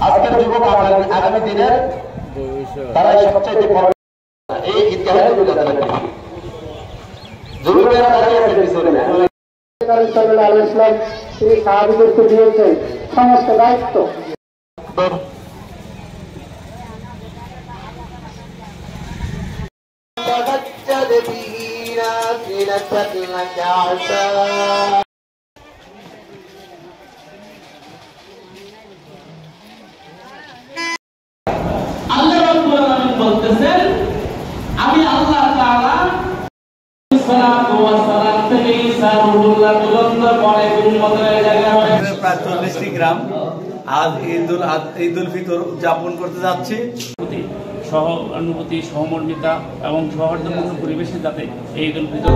আজকের যুবক আগামী দিনের তারা সবচেয়ে বড় এই ইতিহাসগুলো জানতে পারে। যুবকেরা দাঁড়িয়ে আছে পিছনে সাল্লাল্লাহু আলাইহি ওয়াসাল্লাম এই সাহাবীদেরকে দিয়েছেন সমস্ত দায়িত্ব। আল্লাহ রাব্বুল আলামিন বলতেছেন আমি আল্লাহ তাআলা সালাতু ওয়াস সালাম থেকে ঈসা রুহুল্লাহ তুলন্ত পরে উম্মতের জায়গায় প্রায় 40টি গ্রাম আজ ঈদুল ফিতর উদযাপন করতে যাচ্ছে। সহানুভূতি, সহমর্মিতা এবং সৌহার্দ্যপূর্ণ পরিবেশে যাতে এই ঈদুল ফিতর